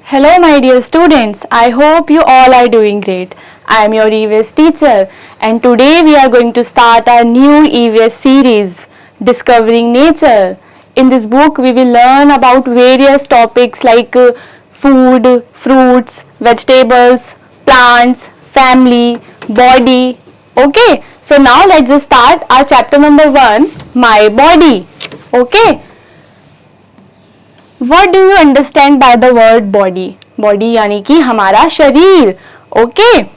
Hello my dear students, I hope you all are doing great. I am your EVS teacher and today we are going to start our new EVS series, Discovering Nature. In this book we will learn about various topics like food, fruits, vegetables, plants, family, body. Okay, so now let's just start our chapter number 1, My Body. Okay. What do you understand by the word body? Body यानी कि हमारा शरीर. Okay.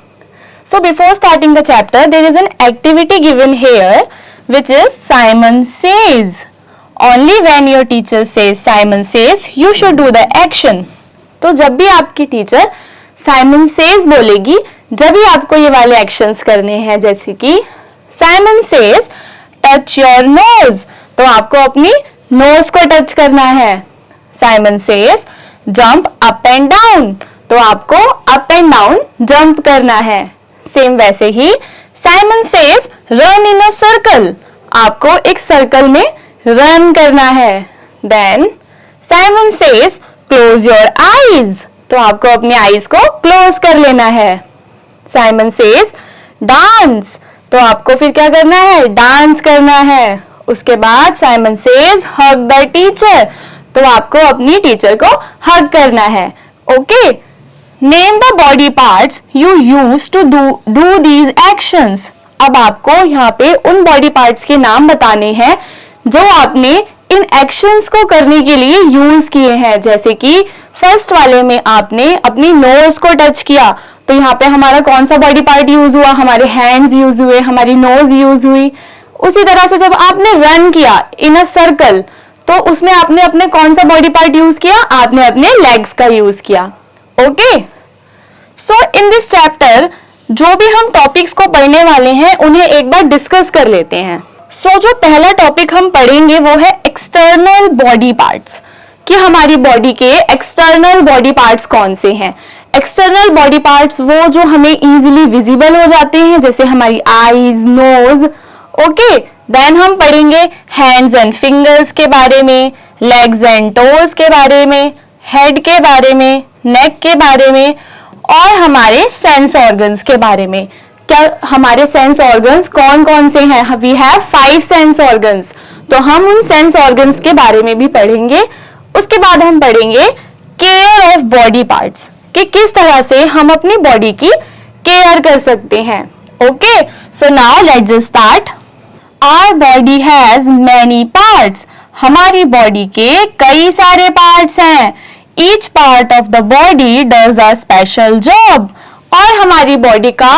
So before starting the chapter, there is an activity given here, which is Simon Says. Only when your teacher says Simon Says, you should do the action. तो जब भी आपकी teacher Simon Says बोलेगी, जब भी आपको ये वाले एक्शंस करने हैं, जैसे कि Simon Says, touch your nose. तो आपको अपनी नोज को टच करना है. Simon says jump up and down. तो आपको up and down jump करना है. सेम वैसे ही Simon says run in a circle. आपको एक सर्कल में रन करना है. Then Simon says close your eyes. तो आपको अपने आईज को क्लोज कर लेना है. Simon says dance. तो आपको फिर क्या करना है? डांस करना है. उसके बाद Simon says hug the teacher. तो आपको अपनी टीचर को हग करना है. Okay. Name the body parts you use to do these actions. अब आपको यहाँ पे उन बॉडी पार्ट्स के नाम बताने हैं जो आपने इन एक्शंस को करने के लिए यूज किए हैं. जैसे कि फर्स्ट वाले में आपने अपनी नोज को टच किया, तो यहाँ पे हमारा कौन सा बॉडी पार्ट यूज हुआ? हमारे हैंड्स यूज हुए, हमारी नोज यूज हुई. उसी तरह से जब आपने रन किया इन अ सर्कल, तो उसमें आपने अपने कौन सा बॉडी पार्ट यूज किया? आपने अपने लेग्स का यूज किया. Okay. So in this chapter जो भी हम टॉपिक्स को पढ़ने वाले हैं उन्हें एक बार डिस्कस कर लेते हैं. सो जो पहला टॉपिक हम पढ़ेंगे वो है एक्सटर्नल बॉडी पार्ट्स, कि हमारी बॉडी के एक्सटर्नल बॉडी पार्ट्स कौन से हैं. एक्सटर्नल बॉडी पार्ट्स वो जो हमें इजीली विजिबल हो जाते हैं, जैसे हमारी आईज, नोज. ओके. देन हम पढ़ेंगे हैंड्स एंड फिंगर्स के बारे में, लेग्स एंड टोज के बारे में, हेड के बारे में, नेक के बारे में, और हमारे सेंस ऑर्गन्स के बारे में. क्या हमारे सेंस ऑर्गन्स कौन कौन से हैं? We have 5 sense organs. तो हम उन सेंस ऑर्गन्स के बारे में भी पढ़ेंगे. उसके बाद हम पढ़ेंगे केयर ऑफ बॉडी पार्ट्स, कि किस तरह से हम अपनी बॉडी की केयर कर सकते हैं. Okay. So now let's just start. Our body has many parts. हमारी बॉडी के कई सारे पार्ट्स हैं. Each part of the body does a special job. और हमारी बॉडी का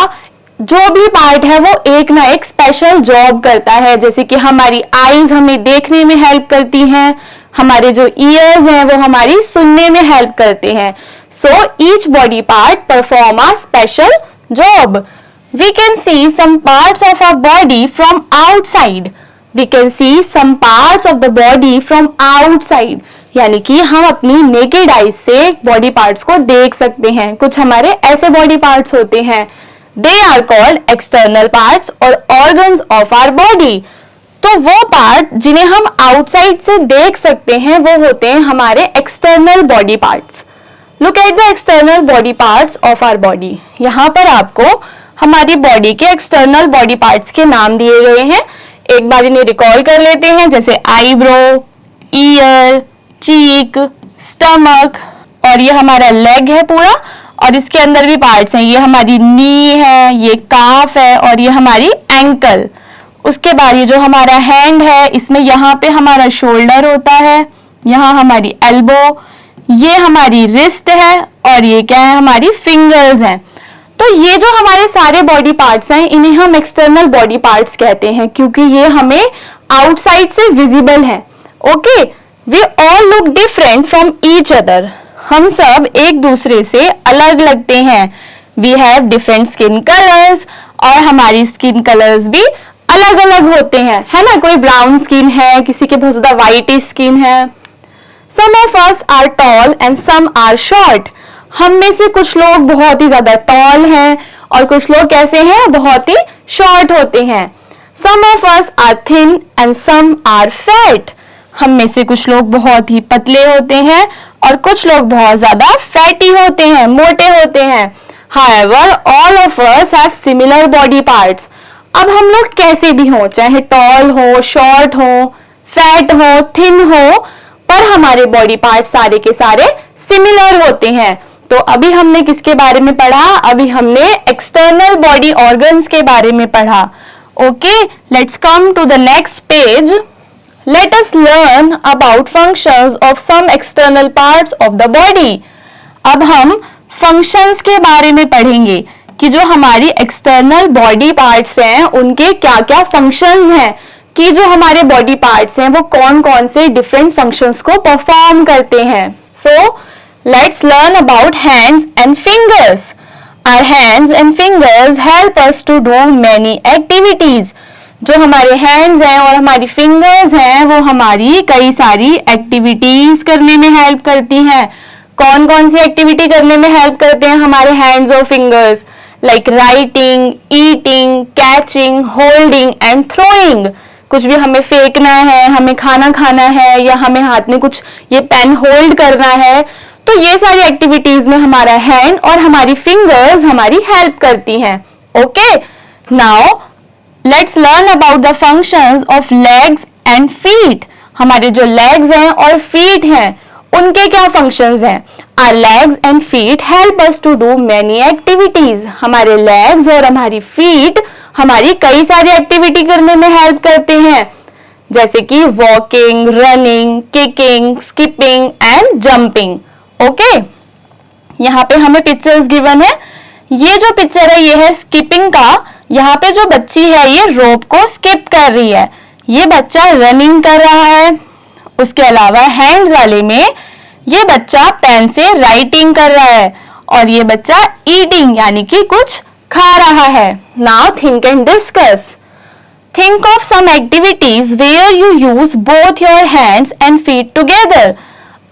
जो भी पार्ट है वो एक ना एक स्पेशल जॉब करता है. जैसे कि हमारी आईज हमें देखने में हेल्प करती हैं, हमारे जो ईयर्स हैं वो हमारी सुनने में हेल्प करते हैं. So each body part perform a special job. We can see some parts of our body from outside. We can see some parts of the body from outside. यानी कि हम अपनी नेकेड आईज से body parts को देख सकते हैं. कुछ हमारे ऐसे बॉडी पार्ट्स होते हैं. They are called external parts और organs of our body. तो वो पार्ट जिन्हें हम आउटसाइड से देख सकते हैं वो होते हैं हमारे external body parts. Look at the external body parts of our body. यहाँ पर आपको हमारी बॉडी के एक्सटर्नल बॉडी पार्ट्स के नाम दिए गए हैं. एक बार इन्हें रिकॉल कर लेते हैं. जैसे आईब्रो, ईयर, चीक, स्टमक, और ये हमारा लेग है पूरा, और इसके अंदर भी पार्ट्स हैं. ये हमारी नी है, ये काफ है, और ये हमारी एंकल. उसके बाद ये जो हमारा हैंड है, इसमें यहाँ पे हमारा शोल्डर होता है, यहाँ हमारी एल्बो, ये हमारी रिस्ट है, और ये क्या है? हमारी फिंगर्स हैं. तो ये जो हमारे सारे बॉडी पार्ट्स हैं इन्हें हम एक्सटर्नल बॉडी पार्ट्स कहते हैं, क्योंकि ये हमें आउटसाइड से विजिबल हैं. Okay. We all look different from each other. हम सब एक दूसरे से अलग लगते हैं. We have different skin colours, और हमारी स्किन कलर्स भी अलग अलग होते हैं, है ना. कोई ब्राउन स्किन है, किसी के बहुत ज्यादा व्हाइटिश स्किन है. Some of us are tall and some are short. हम में से कुछ लोग बहुत ही ज्यादा टॉल हैं और कुछ लोग कैसे हैं? बहुत ही शॉर्ट होते हैं. Some of us are thin and some are fat. हम में से कुछ लोग बहुत ही पतले होते हैं और कुछ लोग बहुत ज्यादा फैटी होते हैं, मोटे होते हैं। However, all of us have similar body parts. अब हम लोग कैसे भी हों, चाहे टॉल हो, शॉर्ट हो, फैट हो, थिन हो, पर हमारे बॉडी पार्ट सारे के सारे सिमिलर होते हैं। तो अभी हमने किसके बारे में पढ़ा? अभी हमने एक्सटर्नल बॉडी ऑर्गन्स के बारे में पढ़ा। Okay, let's come to the next page. Let us learn about functions of some external parts of the body. अब हम फंक्शंस के बारे में पढ़ेंगे कि जो हमारी एक्सटर्नल बॉडी पार्ट्स हैं उनके क्या क्या फंक्शंस हैं, कि जो हमारे बॉडी पार्ट्स हैं वो कौन कौन से डिफरेंट फंक्शंस को परफॉर्म करते हैं। सो let's learn about hands and fingers. Our hands and fingers help us to do many activities. जो हमारे hands हैं और हमारी fingers हैं वो हमारी कई सारी activities करने में help करती हैं। कौन कौन सी activity करने में help करते हैं हमारे hands और fingers? Like writing, eating, catching, holding and throwing. कुछ भी हमें फेंकना है, हमें खाना खाना है, या हमें हाथ में कुछ ये पेन होल्ड करना है, तो ये सारी एक्टिविटीज में हमारा हैंड और हमारी फिंगर्स हमारी हेल्प करती हैं। Okay, now let's learn about the functions of legs and feet. हमारे जो लेग्स हैं और फीट हैं उनके क्या फंक्शंस हैं? Our legs and feet help us to do many activities. हमारे लेग्स और हमारी फीट हमारी कई सारी एक्टिविटी करने में हेल्प करते हैं, जैसे कि walking, running, kicking, skipping and jumping. Okay, यहाँ पे हमें पिक्चर्स गिवन है। ये जो पिक्चर है ये है स्किपिंग का। यहाँ पे जो बच्ची है ये रोप को स्किप कर रही है, ये बच्चा रनिंग कर रहा है। उसके अलावा हैंड्स वाले में ये बच्चा पेन से राइटिंग कर रहा है और ये बच्चा ईटिंग यानी कि कुछ खा रहा है। Now think and discuss. Think of some activities where you use both your hands and feet together.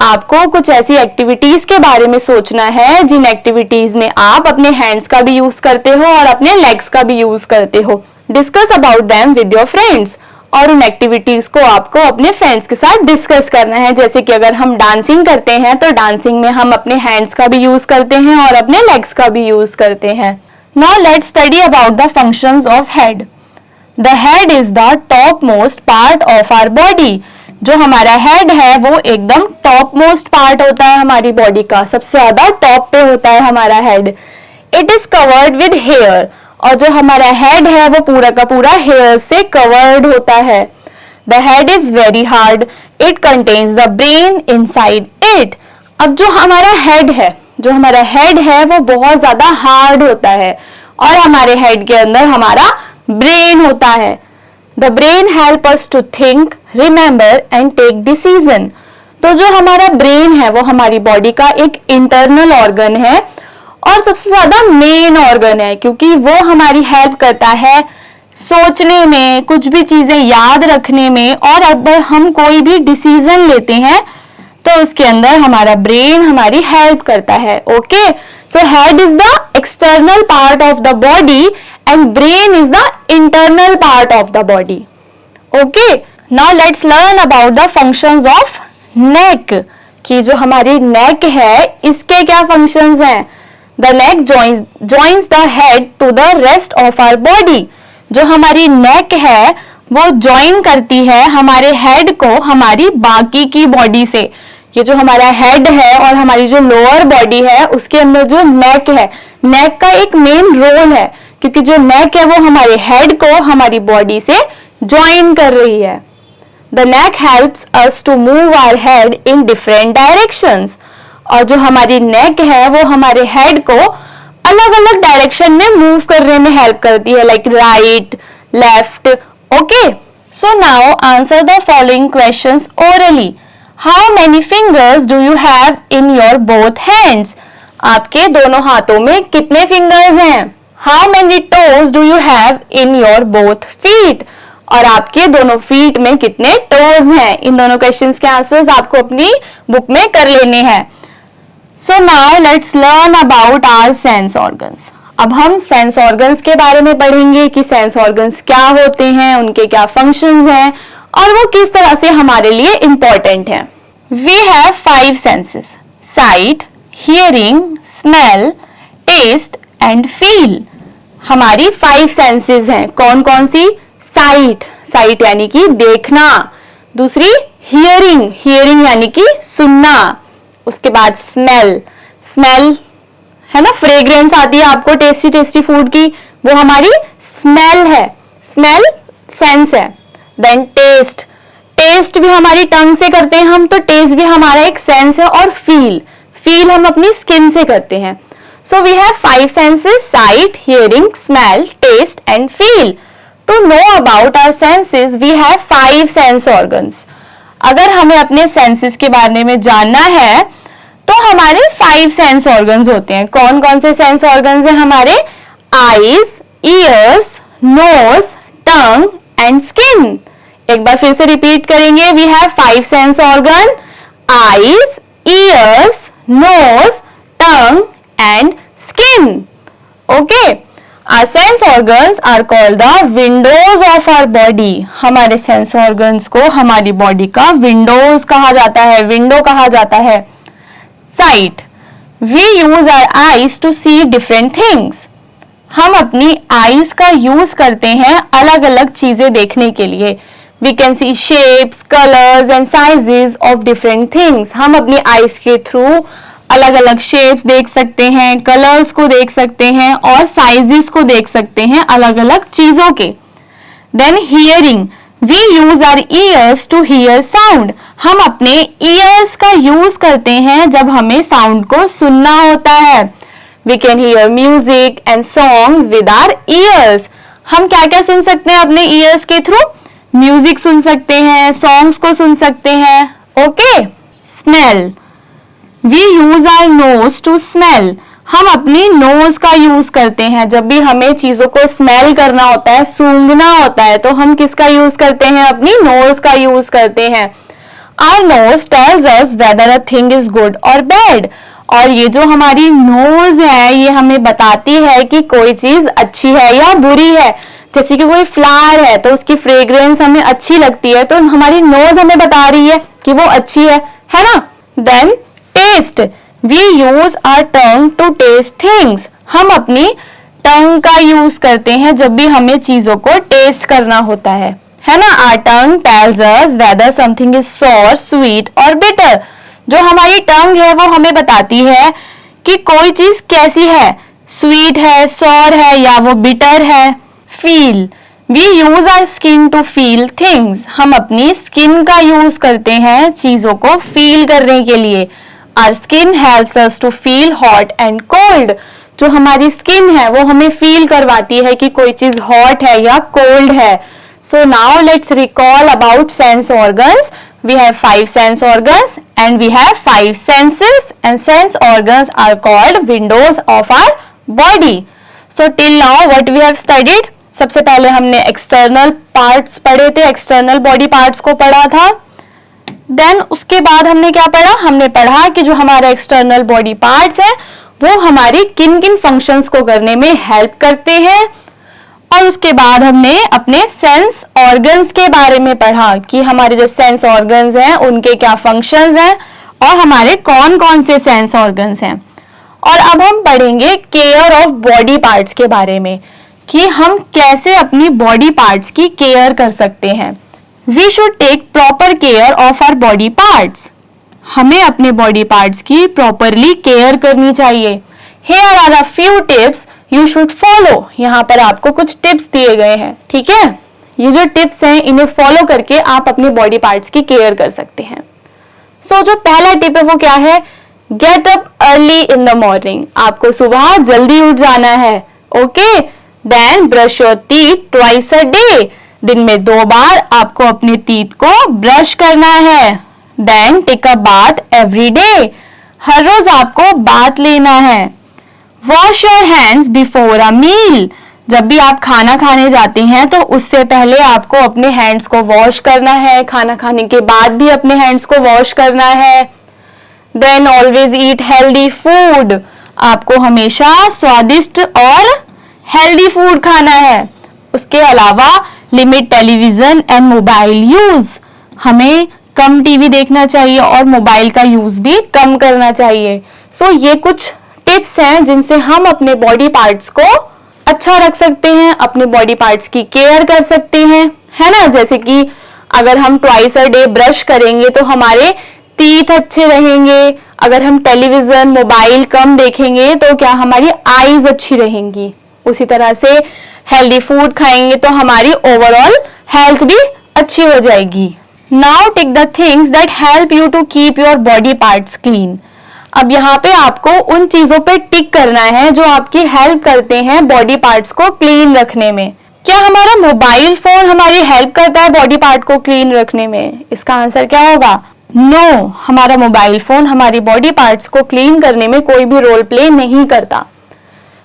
आपको कुछ ऐसी एक्टिविटीज के बारे में सोचना है जिन एक्टिविटीज में आप अपने हैंड्स का भी यूज करते हो और अपने लेग्स का भी यूज करते हो। Discuss about them with your friends. और उन एक्टिविटीज को आपको अपने फ्रेंड्स के साथ डिस्कस करना है। जैसे कि अगर हम डांसिंग करते हैं तो डांसिंग में हम अपने हैंड्स का भी यूज करते हैं और अपने लेग्स का भी यूज करते हैं। Now let's study about the functions of head. The head is the top most part of our body. जो हमारा हेड है वो एकदम टॉप मोस्ट पार्ट होता है हमारी बॉडी का, सबसे ज्यादा टॉप पे होता है हमारा head. It is covered with hair. और जो हमारा हेड है वो पूरा का पूरा हेयर से कवर्ड होता है। The head is very hard. It contains the brain inside it. अब जो हमारा हेड है वो बहुत ज्यादा हार्ड होता है और हमारे हेड के अंदर हमारा ब्रेन होता है। The brain help us to think, remember and take decision. तो जो हमारा ब्रेन है वो हमारी बॉडी का एक इंटरनल ऑर्गन है और सबसे ज्यादा मेन ऑर्गन है, क्योंकि वो हमारी हेल्प करता है सोचने में, कुछ भी चीजें याद रखने में, और अगर हम कोई भी डिसीजन लेते हैं तो उसके अंदर हमारा ब्रेन हमारी हेल्प करता है। Okay, so head is the external part of the body and brain is the internal part of the body. Okay, now let's learn about the functions of neck. कि जो हमारी neck है इसके क्या functions हैं? The neck joins the head to the rest of our body. जो हमारी neck है वो join करती है हमारे head को हमारी बाकी की body से। ये जो हमारा हेड है और हमारी जो लोअर बॉडी है उसके अंदर जो नेक है, नेक का एक मेन रोल है, क्योंकि जो नेक है वो हमारे हेड को हमारी बॉडी से ज्वाइन कर रही है। The neck helps us to move our head in different directions. और जो हमारी नेक है वो हमारे हेड को अलग अलग डायरेक्शन में मूव करने में हेल्प करती है, like right, left. Okay, so now answer the following questions orally. How many fingers do you have in your both hands? आपके दोनों हाथों में कितने फिंगर्स हैं? How many toes do you have in your both feet? और आपके दोनों feet में कितने टोज हैं? इन दोनों क्वेश्चंस के आंसर्स आपको अपनी बुक में कर लेने हैं। So now let's learn about our sense organs. अब हम सेंस ऑर्गन्स के बारे में पढ़ेंगे कि सेंस ऑर्गन्स क्या होते हैं, उनके क्या फंक्शंस हैं और वो किस तरह से हमारे लिए इंपॉर्टेंट है। We have 5 senses. Sight, hearing, smell, taste and feel. हमारी 5 सेंसेस हैं। कौन कौन सी? साइट, साइट यानी कि देखना। दूसरी हियरिंग, हियरिंग यानी कि सुनना। उसके बाद स्मेल, स्मेल है ना, फ्रेग्रेंस आती है आपको टेस्टी टेस्टी फूड की, वो हमारी स्मेल है, स्मेल सेंस है। देन टेस्ट, टेस्ट भी हमारी टंग से करते हैं हम, तो टेस्ट भी हमारा एक सेंस है। और फील, फील हम अपनी स्किन से करते हैं। So we have 5 senses, sight, hearing, smell, taste and feel. To know about our senses we have 5 sense organs. अगर हमें अपने सेंसेस के बारे में जानना है तो हमारे 5 सेंस ऑर्गन्स होते हैं। कौन कौन से सेंस ऑर्गन्स हैं हमारे? Eyes, ears, nose, tongue and skin. एक बार फिर से रिपीट करेंगे। We have 5 sense organ, eyes, ears, nose, tongue and skin. Okay, our sense organs are called the windows of our body। हमारे सेंस ऑर्गन्स को हमारी बॉडी का Windows कहा जाता है, विंडो कहा जाता है। Site, we use our eyes to see different things। हम अपनी आईज का यूज करते हैं अलग अलग चीजें देखने के लिए। We can see shapes, colors and sizes of different things। हम अपनी आईज के थ्रू अलग अलग शेप्स देख सकते हैं, कलर्स को देख सकते हैं और साइजेस को देख सकते हैं अलग अलग चीजों के। Then hearing, we use our ears to hear sound. हम अपने ईयर्स का यूज करते हैं जब हमें साउंड को सुनना होता है। We can hear music and songs with our ears. हम क्या क्या सुन सकते हैं अपने ईयर्स के थ्रू? म्यूजिक सुन सकते हैं, सॉन्ग्स को सुन सकते हैं। Okay, smell, we use our nose to smell. हम अपनी नोज का यूज करते हैं जब भी हमें चीजों को स्मेल करना होता है, सूंघना होता है, तो हम किसका यूज करते हैं? अपनी नोज का यूज करते हैं। Our nose tells us whether a thing is good और बैड। और ये जो हमारी नोज है ये हमें बताती है कि कोई चीज अच्छी है या बुरी है। जैसे कि कोई फ्लावर है तो उसकी फ्रेग्रेंस हमें अच्छी लगती है, तो हमारी नोज हमें बता रही है कि वो अच्छी है ना। Then taste, we use our tongue to taste things. हम अपनी टंग का यूज करते हैं जब भी हमें चीजों को टेस्ट करना होता है ना। Our tongue tells us whether something is sour, sweet और बिटर। जो हमारी टंग है वो हमें बताती है कि कोई चीज कैसी है, स्वीट है, सॉर है या वो बिटर है। Feel, we use our skin to feel things. हम अपनी स्किन का यूज करते हैं चीजों को फील करने के लिए। Our skin helps us to feel hot and cold। जो हमारी स्किन है वो हमें फील करवाती है कि कोई चीज हॉट है या कोल्ड है। So now let's recall about sense organs। We have 5 sense organs and we have 5 senses and sense organs are called windows of our body। So till now what we have studied? सबसे पहले हमने external parts पढ़े थे, external body parts को पढ़ा था। Then उसके बाद हमने क्या पढ़ा? हमने पढ़ा कि जो हमारे एक्सटर्नल बॉडी पार्ट्स हैं वो हमारी किन किन फंक्शंस को करने में हेल्प करते हैं। और उसके बाद हमने अपने सेंस ऑर्गन्स के बारे में पढ़ा कि हमारे जो सेंस ऑर्गन्स हैं उनके क्या फंक्शंस हैं और हमारे कौन कौन से सेंस ऑर्गन्स हैं। और अब हम पढ़ेंगे केयर ऑफ बॉडी पार्ट्स के बारे में कि हम कैसे अपनी बॉडी पार्ट्स की केयर कर सकते हैं। We should take proper care of our body parts। हमें अपने बॉडी पार्ट्स की प्रॉपरली केयर करनी चाहिए। Here are a few tips you should follow। यहाँ पर आपको कुछ टिप्स दिए गए हैं, ठीक है। ये जो टिप्स हैं इन्हें फॉलो करके आप अपने बॉडी पार्ट्स की केयर कर सकते हैं। सो जो पहला टिप है वो क्या है? Get up early in the morning. आपको सुबह जल्दी उठ जाना है। Okay, then brush your teeth twice a day. दिन में 2 बार आपको अपने टीथ को ब्रश करना है। Then take a bath every day. हर रोज आपको बाथ लेना है। Wash your hands before a meal. जब भी आप खाना खाने जाते हैं तो उससे पहले आपको अपने हैंड्स को वॉश करना है। खाना खाने के बाद भी अपने हैंड्स को वॉश करना है। Then always eat healthy food. आपको हमेशा स्वादिष्ट और हेल्दी फूड खाना है। उसके अलावा limit television and mobile use. हमें कम टीवी देखना चाहिए और मोबाइल का यूज भी कम करना चाहिए। सो ये कुछ टिप्स हैं जिनसे हम अपने बॉडी पार्ट्स को अच्छा रख सकते हैं, अपने बॉडी पार्ट्स की केयर कर सकते हैं, है ना। जैसे कि अगर हम ट्वाइस अ डे ब्रश करेंगे तो हमारे टीथ अच्छे रहेंगे। अगर हम टेलीविजन मोबाइल कम देखेंगे तो क्या हमारी आईज अच्छी रहेंगी। उसी तरह से हेल्दी फूड खाएंगे तो हमारी ओवरऑल हेल्थ भी अच्छी हो जाएगी। Now take the things that help you to keep your body parts clean. अब यहाँ पे आपको उन चीजों पे टिक करना है जो आपकी हेल्प करते हैं बॉडी पार्ट्स को क्लीन रखने में। क्या हमारा मोबाइल फोन हमारी हेल्प करता है बॉडी पार्ट को क्लीन रखने में? इसका आंसर क्या होगा? नो, हमारा मोबाइल फोन हमारी बॉडी पार्ट्स को क्लीन करने में कोई भी रोल प्ले नहीं करता।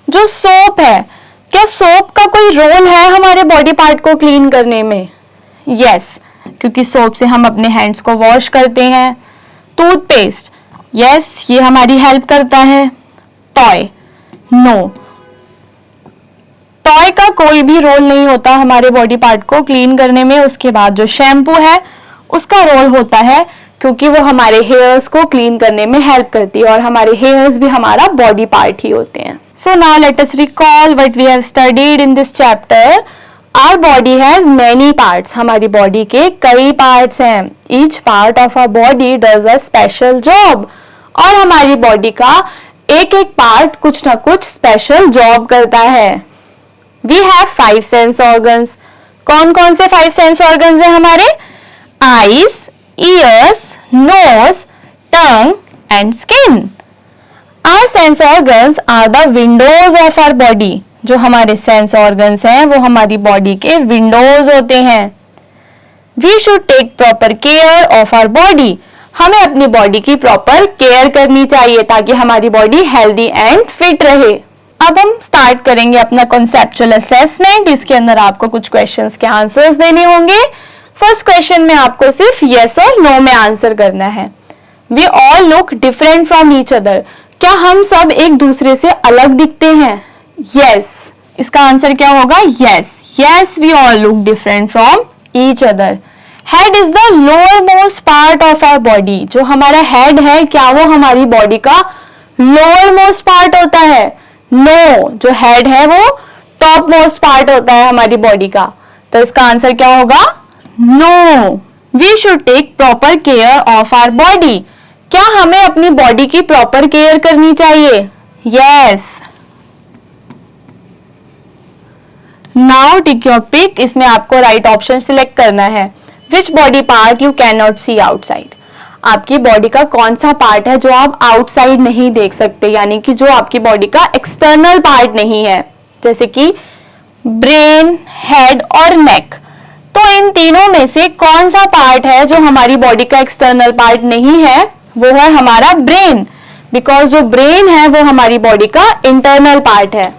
जो सोप है, क्या सोप का कोई रोल है हमारे बॉडी पार्ट को क्लीन करने में? यस, क्योंकि सोप से हम अपने हैंड्स को वॉश करते हैं। टूथपेस्ट, यस, ये हमारी हेल्प करता है। टॉय, नो, टॉय का कोई भी रोल नहीं होता हमारे बॉडी पार्ट को क्लीन करने में। उसके बाद जो शैम्पू है उसका रोल होता है, क्योंकि वो हमारे हेयर्स को क्लीन करने में हेल्प करती है और हमारे हेयर्स भी हमारा बॉडी पार्ट ही होते हैं। So now let us recall what we have studied in this chapter. Our body has many parts, हमारी बॉडी के कई पार्ट्स हैं। Each part of our body does a special job, और हमारी बॉडी का एक एक पार्ट कुछ ना कुछ स्पेशल जॉब करता है। We have 5 sense organs. कौन कौन से 5 सेंस ऑर्गन्स हैं हमारे? Eyes, ears, nose, tongue and skin. Our sense organs are the windows of our body. जो हमारे सेंस ऑर्गन्स हैं वो हमारी बॉडी के विंडोज होते हैं। We should take proper care of our body. हमें अपनी बॉडी की प्रॉपर केयर करनी चाहिए ताकि हमारी बॉडी हेल्दी एंड फिट रहे। अब हम स्टार्ट करेंगे अपना कॉन्सेप्चुअल असेसमेंट। इसके अंदर आपको कुछ क्वेश्चंस के आंसर्स देने होंगे। फर्स्ट क्वेश्चन में आपको सिर्फ यस और नो में आंसर करना है। We all look different from each other. क्या हम सब एक दूसरे से अलग दिखते हैं? यस, इसका आंसर क्या होगा? Yes, yes, we all look different from each other. Head is the lower most part of our body. जो हमारा हेड है क्या वो हमारी बॉडी का लोअर मोस्ट पार्ट होता है? नो, जो हेड है वो टॉप मोस्ट पार्ट होता है हमारी बॉडी का। तो इसका आंसर क्या होगा? No. We should take proper care of our body. क्या हमें अपनी बॉडी की प्रॉपर केयर करनी चाहिए? Yes. Now tick your pick. इसमें आपको राइट ऑप्शन सिलेक्ट करना है। Which body part you can not see outside. आपकी बॉडी का कौन सा पार्ट है जो आप आउटसाइड नहीं देख सकते, यानी कि जो आपकी बॉडी का एक्सटर्नल पार्ट नहीं है, जैसे कि ब्रेन, हेड और नेक। तो इन तीनों में से कौन सा पार्ट है जो हमारी बॉडी का एक्सटर्नल पार्ट नहीं है? वो है हमारा ब्रेन, बिकॉज जो ब्रेन है वो हमारी बॉडी का इंटरनल पार्ट है।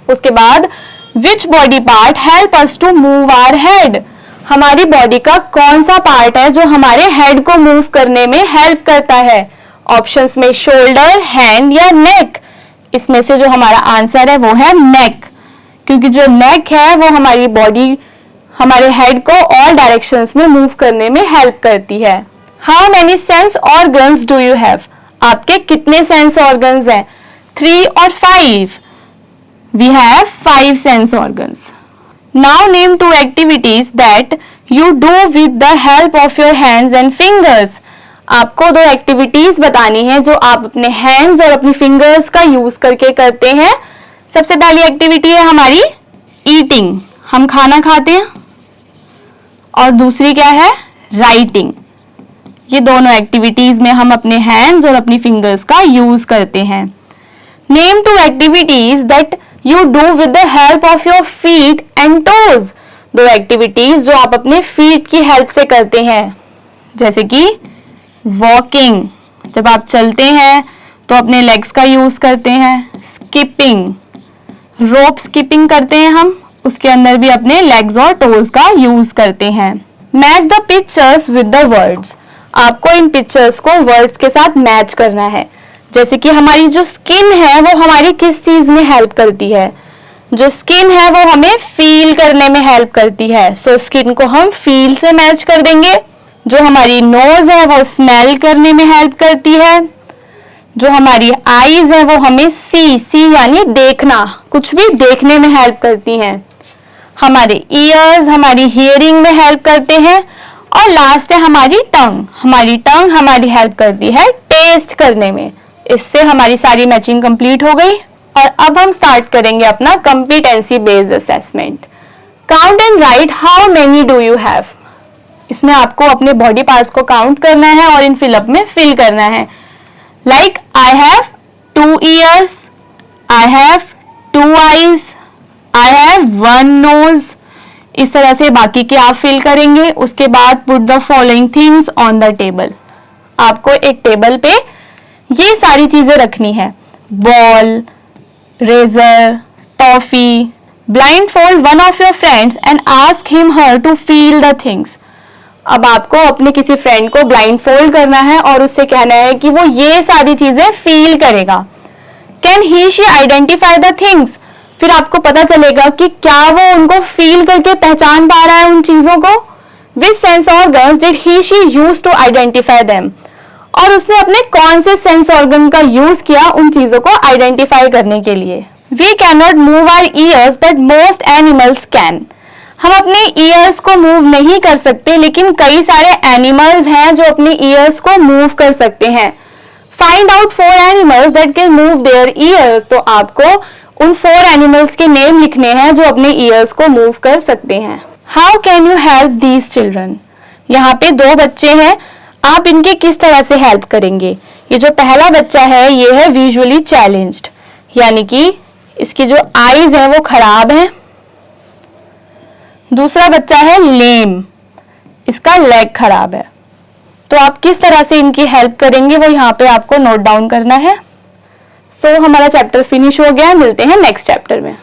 उसके बाद which body part help us to move our head. हमारी बॉडी का कौन सा पार्ट है जो हमारे हेड को मूव करने में हेल्प करता है? ऑप्शंस में शोल्डर, हैंड या नेक। इसमें से जो हमारा आंसर है वो है नेक, क्योंकि जो नेक है वो हमारी बॉडी, हमारे हेड को ऑल डायरेक्शंस में मूव करने में हेल्प करती है। How many sense organs do you have? आपके कितने सेंस ऑर्गन्स हैं? 3 और 5? We have 5 sense organs. Now name 2 activities that you do with the help of your hands and fingers. आपको 2 एक्टिविटीज बतानी है जो आप अपने हैंड्स और अपनी फिंगर्स का यूज करके करते हैं। सबसे पहली एक्टिविटी है हमारी ईटिंग, हम खाना खाते हैं, और दूसरी क्या है? राइटिंग। ये दोनों एक्टिविटीज में हम अपने हैंड्स और अपनी फिंगर्स का यूज करते हैं। Name 2 activities that You do with the help of your feet and toes. 2 activities जो आप अपने फीट की हेल्प से करते हैं, जैसे कि वॉकिंग, जब आप चलते हैं तो अपने लेग्स का यूज करते हैं। स्किपिंग, रोप स्किपिंग करते हैं हम, उसके अंदर भी अपने लेग्स और टोज का यूज करते हैं। Match the pictures with the words. आपको इन पिक्चर्स को वर्ड्स के साथ मैच करना है। जैसे कि हमारी जो स्किन है वो हमारी किस चीज में हेल्प करती है? जो स्किन है वो हमें फील करने में हेल्प करती है। सो स्किन को हम फील से मैच कर देंगे। जो हमारी नोज है वो स्मेल करने में हेल्प करती है, जो हमारी आईज है वो हमें सी यानी देखना, कुछ भी देखने में हेल्प करती हैं, हमारे ईयर्स हमारी हियरिंग में हेल्प करते हैं, और लास्ट है हमारी टंग हमारी हेल्प करती है टेस्ट करने में। इससे हमारी सारी मैचिंग कंप्लीट हो गई। और अब हम स्टार्ट करेंगे अपना competency based assessment. Count and right how many do you have. इसमें आपको अपने बॉडी पार्ट्स को काउंट करना है और इन फिलअप में फिल करना है। Like I have 2 ears, I have 2 eyes, I have 1 nose। इस तरह से बाकी के आप फिल करेंगे। उसके बाद put the following things on the table. आपको एक टेबल पे ये सारी चीजें रखनी है, ball, razor, toffee. blindfold one of your friends and ask him her to feel the things। अब आपको अपने किसी फ्रेंड को blindfold करना है और उससे कहना है कि वो ये सारी चीजें फील करेगा। Can he she identify the things? फिर आपको पता चलेगा कि क्या वो उनको फील करके पहचान पा रहा है उन चीजों को। Which sense organs did he she use to identify them? और उसने अपने कौन से सेंस ऑर्गन का यूज किया उन चीजों को आइडेंटिफाई करने के लिए। We cannot move our ears but most animals can। हम अपने ईयर्स को मूव नहीं कर सकते, लेकिन कई सारे एनिमल्स हैं जो अपने ईयर्स को मूव कर सकते हैं। Find out 4 animals that can move their ears. तो आपको उन 4 एनिमल्स के नेम लिखने हैं जो अपने ईयर्स को मूव कर सकते हैं। How can you help these children. यहाँ पे 2 बच्चे हैं, आप इनके किस तरह से हेल्प करेंगे। ये जो पहला बच्चा है ये है विजुअली चैलेंज्ड, यानी कि इसकी जो आईज है वो खराब है। दूसरा बच्चा है लेम, इसका लेग खराब है। तो आप किस तरह से इनकी हेल्प करेंगे वो यहाँ पे आपको नोट डाउन करना है। सो हमारा चैप्टर फिनिश हो गया, मिलते हैं नेक्स्ट चैप्टर में।